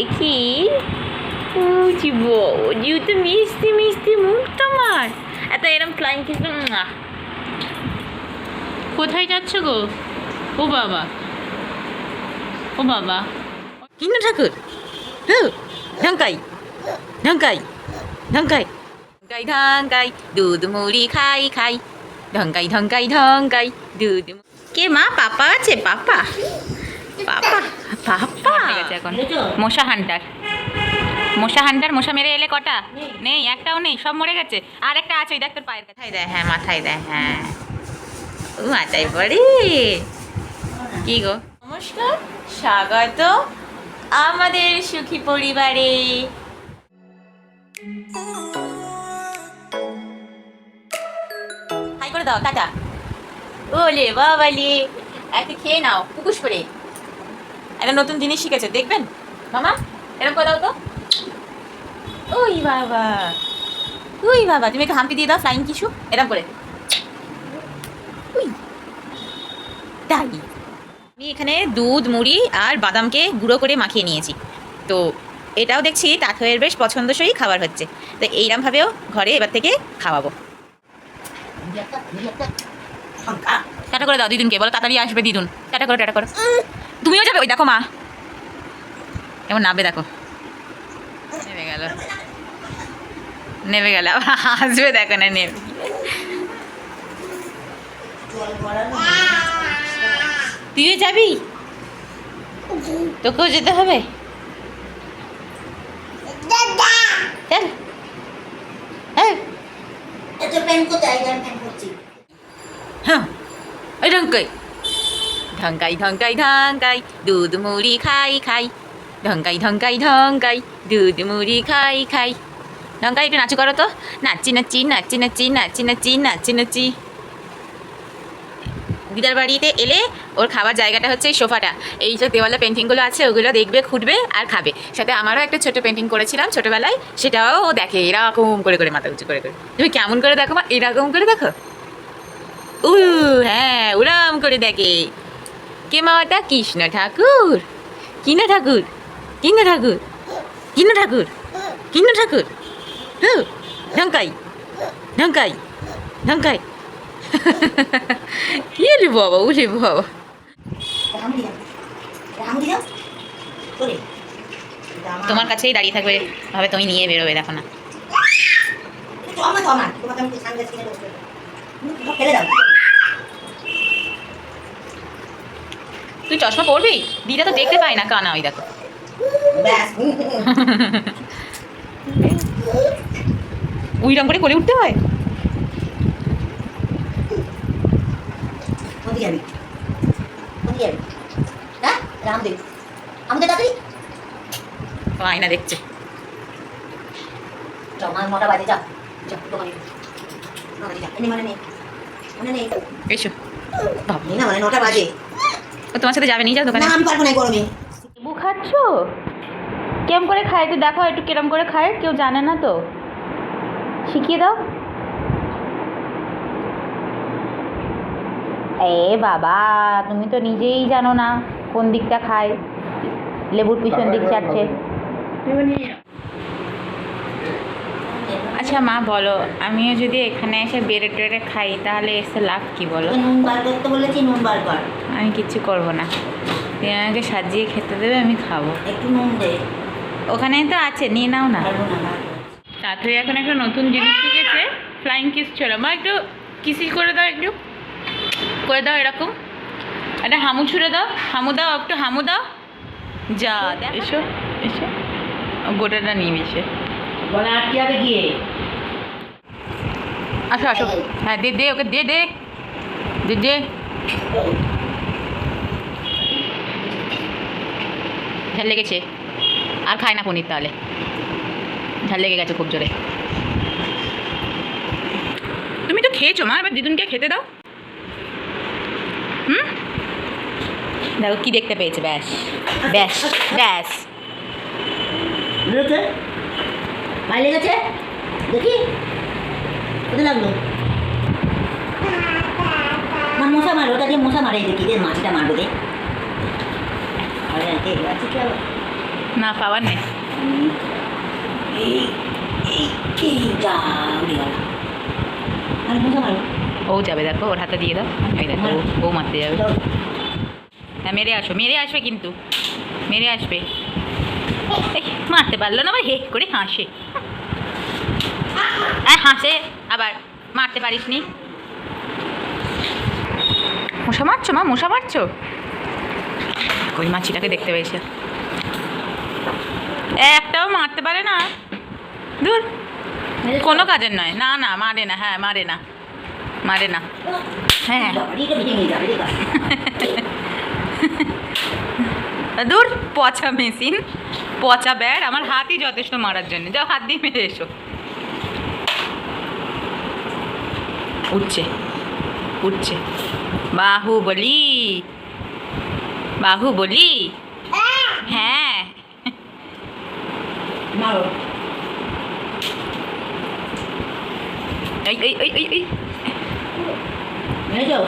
দেখি বুঝবো যেহেতু মিষ্টি মিষ্টি মুখ তোমার এত এরম ফ্লাইং কিস। কোথায় যাচ্ছ গো? ও বাবা, ও বাবা, কিন্ন ঠাকুর ঢঙ্কাই ঢঙ্কাই ঢঙ্কাই ঢঙ্কাই ঢঙ্কাই দুধ মুড়ি খাই খাই ঢঙ্কাই ঢঙ্কাই ঢঙ্কাই দুধ। কে মা? পাপা আছে? পাপা পাপা পাপা এখন মশা হান্টার, মশা হান্টার। মশা মেরে এলে কটা? নেই, একটাও নেই, সব মরে গেছে। আর একটা আছে, ওই দেখ তোর পায়ের কাছে দেয়। হ্যাঁ মাথায় দেয়, হ্যাঁ মাথায় পড়ে। কি গো? নমস্কার, স্বাগত আমাদের সুখী পরিবারে। হাই করে দাও, টাটা। ওলে বাবালে, একটু খেয়ে নাও পুকুস করে। একটা নতুন জিনিস শিখেছে, দেখবেন মামা? এরকম করে দাও তো। ওই বাবা, ওই বাবা, তুমি একটু হাম্পি দিয়ে দাও, ফ্লাইং কিসু এরকম করে। তাই আমি এখানে দুধ মুড়ি আর বাদামকে গুঁড়ো করে মাখিয়ে নিয়েছি। তো এটাও দেখছি তাথয়ের বেশ পছন্দসই খাবার হচ্ছে। তো এইরকমভাবেও ঘরে এবার থেকে খাওয়াবো। টাটা করে দাও দিদুনকে, বলো তাড়াতাড়ি আসবে দিদুন। টাটা করো, টাটা করো। তুমিও যাবে? ওই দেখো মা এমন নামবে, দেখো নেমে গেল, নেমে গেল, আসবে দেখো না নেমে। তুইও যাবি? তোকেও যেতে হবে? চল। হ্যাঁ ওই ঢঙ্কাই ঢঙ্কাই ঢঙ্কাই ঢঙ্কাই দুধ মুড়ি খাই খাই ঢঙ্কাই ঢঙ্কাই ঢঙ্কাই দুধ মুড়ি খাই খাই। ঢঙ্কাই একটু নাচু করো তো। নাচি নাচি নাচি নাচি নাচি নাচি নাচি নাচি। দিদার বাড়িতে এলে ওর খাবার জায়গাটা হচ্ছে এই সোফাটা। এই যে দেওয়ালে পেন্টিংগুলো আছে ওগুলো দেখবে, খুঁটবে আর খাবে। সাথে আমারও একটা ছোটো পেন্টিং করেছিলাম ছোটোবেলায়, সেটাও ও দেখে এরকম করে করে, মাথা উঁচু করে করে। তুমি কেমন করে দেখো মা? এরকম করে দেখো। হ্যাঁ ওরম করে দেখে। কে মা ওটা? কৃষ্ণ ঠাকুর। কিন্ন ঠাকুর, কিন্ন ঠাকুর, কিন্ন ঠাকুর, কিন্ন ঠাকুর। ঢঙ্কাই ঢঙ্কাই ঢঙ্কাই। কি রে বাবা, উঠে বাবা। তোমার কাছেই দাঁড়িয়ে থাকবে, ভাবে তুমি নিয়ে বেরোবে, দেখো না। তুই চশমা পরবি? দিদা তো দেখতে পাই না, কানা। ওই দেখো ওইরকম করে কোলে উঠতে হয়। আয়না দেখছে। এসো ও তোমার সাথে যাবে, নিয়ে যাও দোকানে। লেবু খাচ্ছ? কেমন করে খায় তো দেখো একটু, কিরম করে খায়, কেউ জানে না তো, শিখিয়ে দাও। এ বাবা, তুমি তো নিজেই জানো না কোন দিকটা খায়, লেবুর পিছন দিক চাটছে। আচ্ছা মা বলো, আমিও যদি এখানে এসে বেড়ে টেড়ে খাই তাহলে এসে লাভ কি বলো? নুন বার করতে বলেছি, নুন বার কর। আমি কিচ্ছু করবো না, তুমি আমাকে সাজিয়ে খেতে দেবে, আমি খাবো। একটু নুন দে। ওখানে তো আছে, নিয়ে নাও না। তাড়াতাড়ি এখন একটা নতুন জিনিস শিখেছে, ফ্লাইং কিস ছিল। মা একটু কিসি করে দাও, একটু করে দাও এরকম। একটা হামু ছুঁড়ে দাও, হামু দাও, একটু হামু দাও। যা এসো এসো, গোটাটা নিয়ে এসে গলা আটকে যাবে গিয়ে। আসো আসো, হ্যাঁ দে দে, ওকে দে দে দে দে। ঝাল লেগেছে, আর খায় না পনির, তাহলে ঝাল লেগে গেছে খুব জোরে। তুমি তো খেয়েছো মা, এবার দিদুনকে খেতে দাও। দেখো কি দেখতে পেয়েছে, ব্যাস ব্যাস ব্যাস। ভালো লেগেছে? দেখি কোথায় লাগলো? মা মশা মারো, ওটা দিয়ে মশা মারে। দেখি দে, মাছটা মারবো দে। না পাওয়ার নেই। এই যা উড়ে গেল। আর মশা মারো। ও যাবে, দেখো ওর হাতে দিয়ে দাও। এই দেখো ও মারতে যাবে। দাও। হ্যাঁ মেরে আসবে কিন্তু মেরে আসবে। এই মারতে পারলো না, আবার হে করে হাসে। হাসে আবার, মারতে পারিস নি। মশা মারছো মা, মশা মারছো? ওই মাছিটাকে দেখতে পেয়েছে, একটাও মারতে পারে না। দূর, কোনো কাজের নয়। না না মারে না, হ্যাঁ মারে না, মারে না। হ্যাঁ বাড়িটা ভেঙে যাবে রে বাবা। দূর, পচা মেশিন, পচা ব্যাট, আমার হাতই যথেষ্ট মারার জন্য। যাও হাত দিয়ে মেরে এসো। উঠছে উঠছে, বাহুবলি, বাহুবলি। হ্যাঁ মারো। এই এই এই এই এই মেরেছো?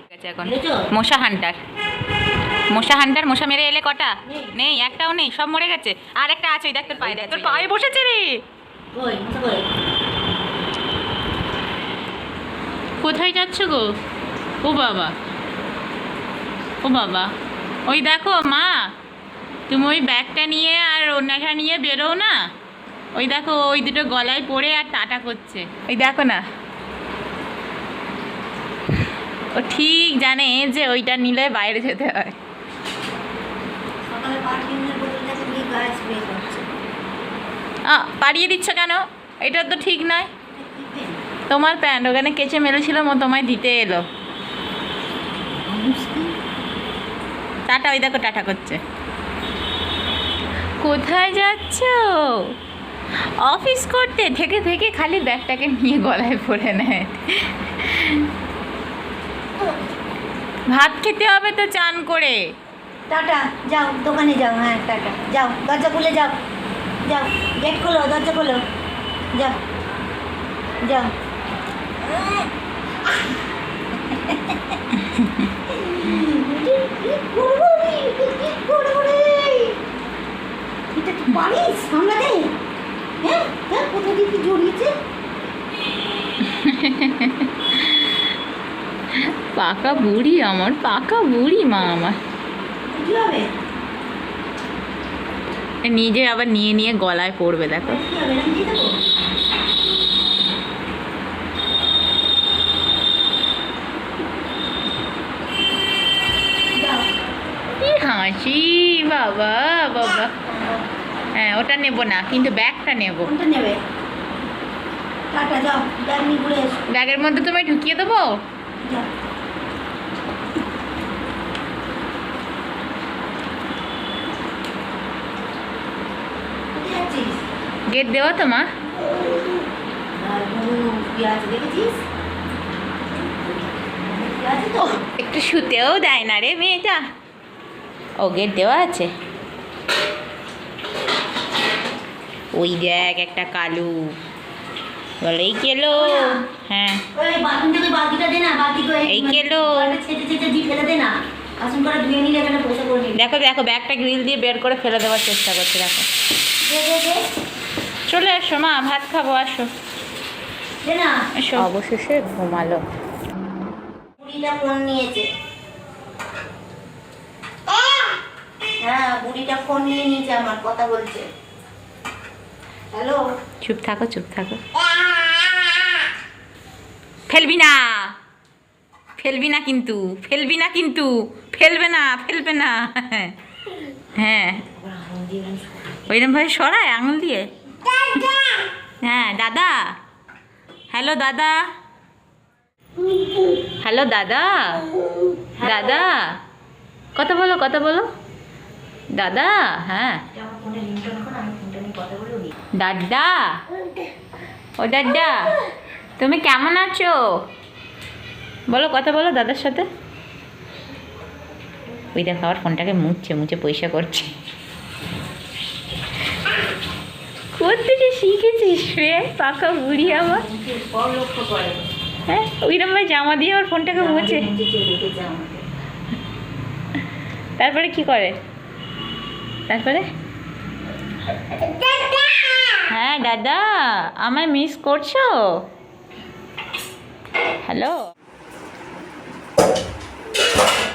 ঠিক আছে এখন। মেরেছো? মশা হান্টার, মশা হান্টার। মশা মেরে এলে কটা? নেই। নেই, একটাও নেই, সব মরে গেছে। আর একটা আছে, ওই দেখ তোর পায়ে, দেখ তোর পায়ে বসেছে রে। কই মশা কই? কোথায় যাচ্ছ গো? ও বাবা, ও বাবা, ওই দেখো মা, তুমি ওই ব্যাগটা নিয়ে আর ওড়নাটা নিয়ে বেরো না। ওই দেখো ওই দুটো গলায় পড়ে আর টাটা করছে, ওই দেখো না। ও ঠিক জানে যে ওইটা নিলে বাইরে যেতে হয়। সকালে পারফিউমের বোতলটাকে দিয়ে গায়ে স্প্রে করছে। পাড়িয়ে দিচ্ছ কেন? এটা তো ঠিক নয়। তোমার প্যান্ট ওখানে কেচে মেরেছিলাম, ও তোমায় দিতে এলো। টাটা, ওই দেখো টাটা করছে। কোথায় যাচ্ছ? অফিস করতে, থেকে থেকে খালি ব্যাগটাকে নিয়ে গলায় পরে নেয়। ভাত খেতে হবে তো চান করে। টাটা, যাও দোকানে যাও। হ্যাঁ টাটা, যাও দরজা খুলে যাও, যাও গেট খোলো, দরজা খোলো, যাও যাও। এটা তুই পারিস সামলাতে? হ্যাঁ দেখ কোথা দিয়ে কি জড়িয়েছে। পাকা বুড়ি আমার, পাকা বুড়ি মা আমার। কি হবে? নিজে আবার নিয়ে নিয়ে গলায় পড়বে, দেখো। কি হবে? আমি দিয়ে দেবো। যাও। কি হাসি বাবা বাবা। হ্যাঁ ওটা নেবো না, কিন্তু ব্যাগটা নেবো। কোনটা নেবে? টাটা, যাও ব্যাগ নিয়ে ঘুরে এসো। ব্যাগের মধ্যে তোমায় ঢুকিয়ে দেবো। যাও। কোথায় যাচ্ছিস? গেট দেওয়া তো মা। পেঁয়াজ দেখেছিস? পেঁয়াজ তো একটু শুতেও দেয় না রে মেয়েটা। ও গেট দেওয়া আছে। ওই দেখ একটা কালু বলেই কেলো। হ্যাঁ ওই বাথরুম থেকে বালতিটা দে না, বালতি করে এই কেলো। ছেঁচে ছেঁচে দিয়ে ফেলে দে না। বাসন করে ধুয়ে নিলে এখানে পয়সা করে নিবি। দেখো দেখো ব্যাগটা গ্রিল দিয়ে বের করে ফেলে দেওয়ার চেষ্টা করছে, দেখো। দে দে দে চলে এসো মা, ভাত খাবো, আসো দে না। এসো। অবশেষে ঘুমালো। বুড়িটা ফোন নিয়েছে। হ্যাঁ বুড়িটা ফোন নিয়ে নিয়েছে, আমার কথা বলছে। হ্যালো। চুপ থাকো চুপ থাকো। ফেলবি না, ফেলবি না কিন্তু, ফেলবি না কিন্তু, ফেলবে না, ফেলবে না। হ্যাঁ ওইরকম ভাবে সরায় আঙুল দিয়ে। হ্যাঁ দাদা, হ্যালো দাদা, হ্যালো দাদা, দাদা কথা বলো, কথা বলো দাদা। হ্যাঁ দাদা, ও দাদা তুমি কেমন আছো বলো, কথা বলো দাদার সাথে। ওই দেখো আবার ফোনটাকে মুছছে, মুছে পয়সা করছে। কোথেকে শিখেছিস রে পাকা বুড়ি আমার? হ্যাঁ ওইরকম ভাবে জামা দিয়ে আবার ফোনটাকে মুছে। তারপরে কি করে? তারপরে হ্যাঁ দাদা, আমায় মিস করছো? হ্যালো,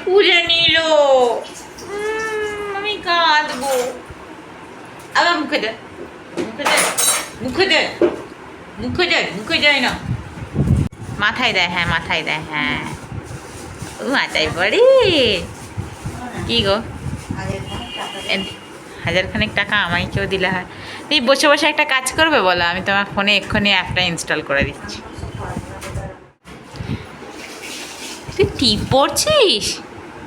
পুজো নিল, আমি কাঁদবো। আবার মুখে দে, মুখে দে, মুখে দে, মুখে দে, মুখে যায় না, মাথায় দেয়, হ্যাঁ মাথায় দেয়, হ্যাঁ মাথায় পড়ে। কি গো, 1000 টাকা আমায় কেউ দিলে হয়? তুই বসে বসে একটা কাজ করবে বলো, আমি তোমার ফোনে এক্ষুনি অ্যাপটা ইনস্টল করে দিচ্ছি। তুই টিপ পড়ছিস?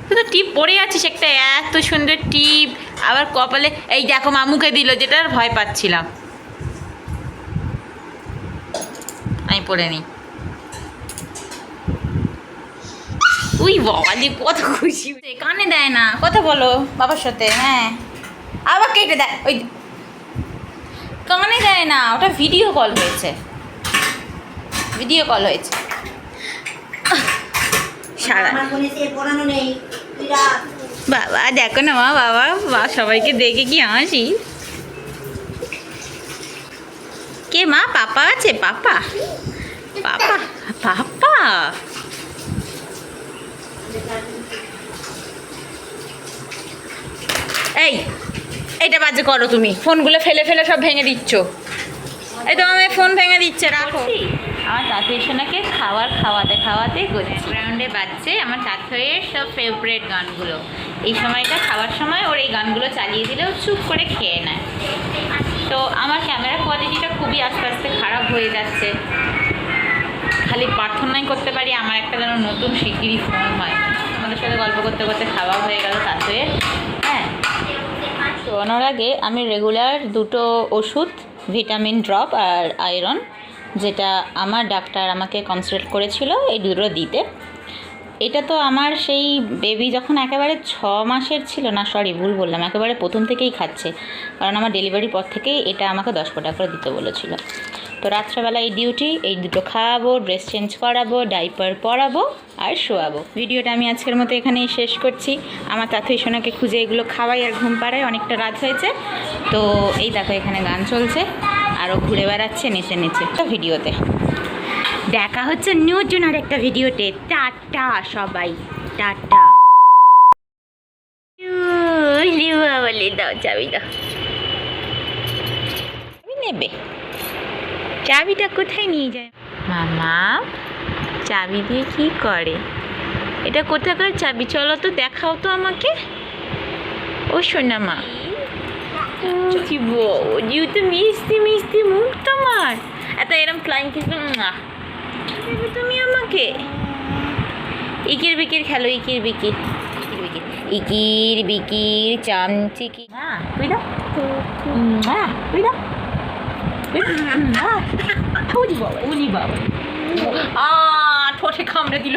তুই তো টিপ পড়ে আছিস, একটা এত সুন্দর টিপ, আবার কপালে এই দেখো মামুকে দিল, যেটা ভয় পাচ্ছিলাম। আমি পড়ে নিই। উই বাবা যে কত খুশি, কানে দেয় না, কথা বলো বাবার সাথে। হ্যাঁ আবার কেটে দেয়, ওই কানে দেয় না, ওটা ভিডিও কল হয়েছে, ভিডিও কল হয়েছে। সারা বাবা দেখো না মা, বাবা সবাইকে দেখে কি হাসি। কে মা? পাপা আছে? পাপা, পাপা, পাপা। এইটা বাজে করো তুমি, ফোনগুলো ফেলে ফেলে সব ভেঙে দিচ্ছ। এই তো আমার ফোন ভেঙে দিচ্ছে, রাখো। আমার তাঁতুই সোনাকে খাওয়াতে ব্যাকগ্রাউন্ডে বাজছে আমার তাঁতুইয়ের সব ফেভারিট গানগুলো। এই সময়টা খাওয়ার সময় ওর এই গানগুলো চালিয়ে দিলেও চুপ করে খেয়ে নেয়। তো আমার ক্যামেরা কোয়ালিটিটা খুবই আস্তে আস্তে খারাপ হয়ে যাচ্ছে। খালি প্রার্থনাই করতে পারি আমার একটা যেন নতুন শিগগিরই ফোন হয়। আমাদের সাথে গল্প করতে করতে খাওয়া হয়ে গেল তাঁতুইয়ের। হ্যাঁ, শোয়ানোর আগে আমি রেগুলার 2টো ওষুধ, ভিটামিন ড্রপ আর আয়রন, যেটা আমার ডাক্তার আমাকে কনসাল্ট করেছিল এই 2টো দিতে। এটা তো আমার সেই বেবি যখন একেবারে 6 মাসের ছিল না, সরি ভুল বললাম, একেবারে প্রথম থেকেই খাচ্ছে, কারণ আমার ডেলিভারির পর থেকেই এটা আমাকে 10 টাকা করে দিতে বলেছিল। তো রাত্রেবেলা এই ডিউটি, এই 2টো খাওয়াবো, ড্রেস চেঞ্জ করাবো, ডাইপার পরাবো আর শোয়াবো। ভিডিওটা আমি আজকের মতো এখানেই শেষ করছি। আমার তাঁতুই সোনাকে খুঁজে এগুলো খাওয়াই আর ঘুম পাড়াই, অনেকটা রাত হয়েছে। তো এই দেখো এখানে গান চলছে, আরও ঘুরে বেড়াচ্ছে নিচে নিচে। তো ভিডিওতে দেখা হচ্ছে নতুন আর একটা ভিডিওতে। টাটা সবাই, টাটা। বলে দাও, চাবি দাও। নেবে চাবিটা কোথায় নিয়ে যায় মামা? চাবি দিয়ে কি করে? এটা কোথাকার চাবি? চলো তো দেখাও তো আমাকে। ও সোনা মা, কি বউ তো মিষ্টি মিষ্টি মুখ তোমার, এত এরম ফ্লাইং কিস তুমি আমাকে। ইকির বিকির খেলো, ইকির বিকির, ইকির বিকির চামচিকি। হ্যাঁ তুই দাও, তুই দাও। ওলি বাবা, ঠোঁটে কামড়ে দিল।